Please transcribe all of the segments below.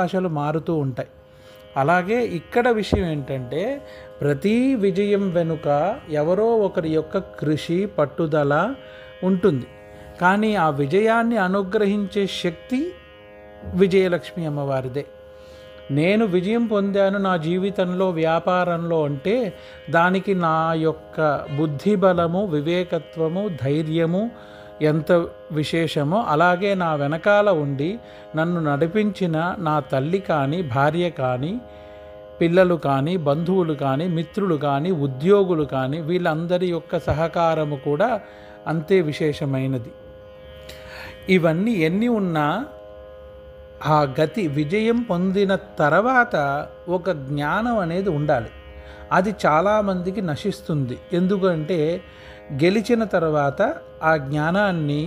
భాషలు మారుతూ ఉంటాయి. అలాగే ఇక్కడ విషయం ఏంటంటే, ప్రతి విజయం వెనుక ఎవరో ఒకరి యొక్క కృషి, పట్టుదల ఉంటుంది. కానీ ఆ విజయాన్ని అనుగ్రహించే శక్తి విజయలక్ష్మి అమ్మవారిదే. నేను విజయం పొందాను నా జీవితంలో, వ్యాపారంలో అంటే దానికి నా యొక్క బుద్ధి బలము, వివేకత్వము, ధైర్యము ఎంత విశేషమో, అలాగే నా వెనకాల ఉండి నన్ను నడిపించిన నా తల్లి కానీ, భార్య కానీ, పిల్లలు కానీ, బంధువులు కానీ, మిత్రులు కానీ, ఉద్యోగులు కానీ, వీళ్ళందరి యొక్క సహకారము కూడా అంతే విశేషమైనది. ఇవన్నీ ఎన్ని ఉన్నా ఆ గతి విజయం పొందిన తర్వాత ఒక జ్ఞానం అనేది ఉండాలి. అది చాలామందికి నశిస్తుంది. ఎందుకంటే గెలిచిన తర్వాత ఆ జ్ఞానాన్ని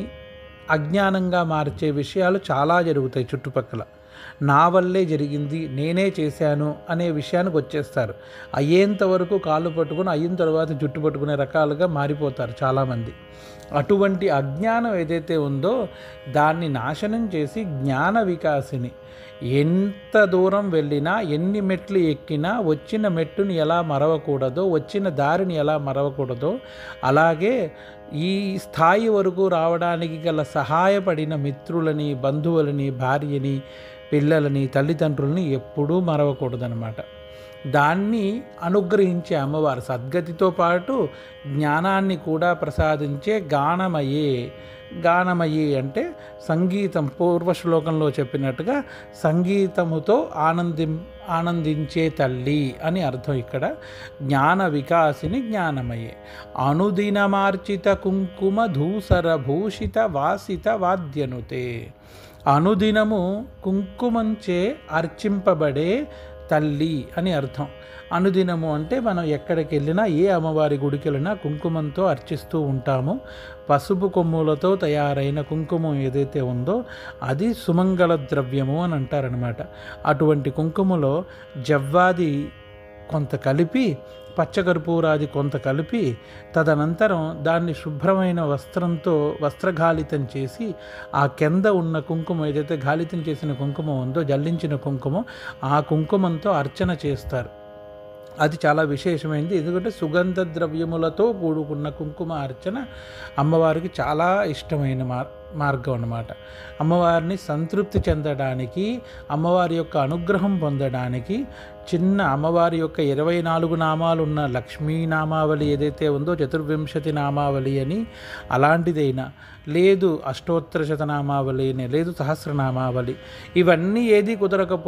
అజ్ఞానంగా మార్చే విషయాలు చాలా జరుగుతాయి చుట్టుపక్కల. నా వల్లే జరిగింది, నేనే చేశాను అనే విషయానికి వచ్చేస్తారు. అయ్యేంత వరకు కాళ్ళు పట్టుకుని, అయిన తర్వాత జుట్టు పట్టుకునే రకాలుగా మారిపోతారు చాలామంది. అటువంటి అజ్ఞానం ఏదైతే ఉందో దాన్ని నాశనం చేసి జ్ఞాన వికాసిని, ఎంత దూరం వెళ్ళినా, ఎన్ని మెట్లు ఎక్కినా, వచ్చిన మెట్టుని ఎలా మరవకూడదో, వచ్చిన దారిని ఎలా మరవకూడదో, అలాగే ఈ స్థాయి వరకు రావడానికి గల సహాయపడిన మిత్రులని, బంధువులని, భార్యని, పిల్లలని, తల్లిదండ్రులని ఎప్పుడూ మరవకూడదనమాట. దాన్ని అనుగ్రహించే అమ్మవారు సద్గతితో పాటు జ్ఞానాన్ని కూడా ప్రసాదించే గానమయే. గానమయీ అంటే సంగీతం, పూర్వ శ్లోకంలో చెప్పినట్టుగా సంగీతముతో ఆనందించే తల్లి అని అర్థం. ఇక్కడ జ్ఞాన వికాసిని జ్ఞానమయే. అనుదినమార్చిత కుంకుమ ధూసర భూషిత వాసిత వాద్యనుతే. అనుదినము కుంకుమంచే అర్చింపబడే తల్లి అని అర్థం. అనుదినము అంటే మనం ఎక్కడికి వెళ్ళినా, ఏ అమ్మవారి గుడికి వెళ్ళినా కుంకుమంతో అర్చిస్తూ ఉంటాము. పసుపు కొమ్ములతో తయారైన కుంకుమం ఏదైతే ఉందో అది సుమంగళ ద్రవ్యము అని అంటారనమాట. అటువంటి కుంకుమలో జవ్వాది కొంత కలిపి, పచ్చకర్పూరాది కొంత కలిపి, తదనంతరం దాన్ని శుభ్రమైన వస్త్రంతో వస్త్రఘాళితం చేసి, ఆ కింద ఉన్న కుంకుమ ఏదైతే ఘాళితం చేసిన కుంకుమ ఉందో, జల్లించిన కుంకుమ, ఆ కుంకుమంతో అర్చన చేస్తారు. అది చాలా విశేషమైనది. ఎందుకంటే సుగంధ ద్రవ్యములతో కూడుకున్న కుంకుమ అర్చన అమ్మవారికి చాలా ఇష్టమైన మార్గం అన్నమాట. అమ్మవారిని సంతృప్తి చెందడానికి, అమ్మవారి యొక్క అనుగ్రహం పొందడానికి చిన్న అమ్మవారి యొక్క 24 నామాలు ఉన్న లక్ష్మీ నామావళి ఏదైతే ఉందో, చతుర్వింశతి నామావళి అని, అలాంటిదైనా లేదు, అష్టోత్తర శతనామావళి అని లేదు, సహస్రనామావళి, ఇవన్నీ ఏది కుదరకపోతే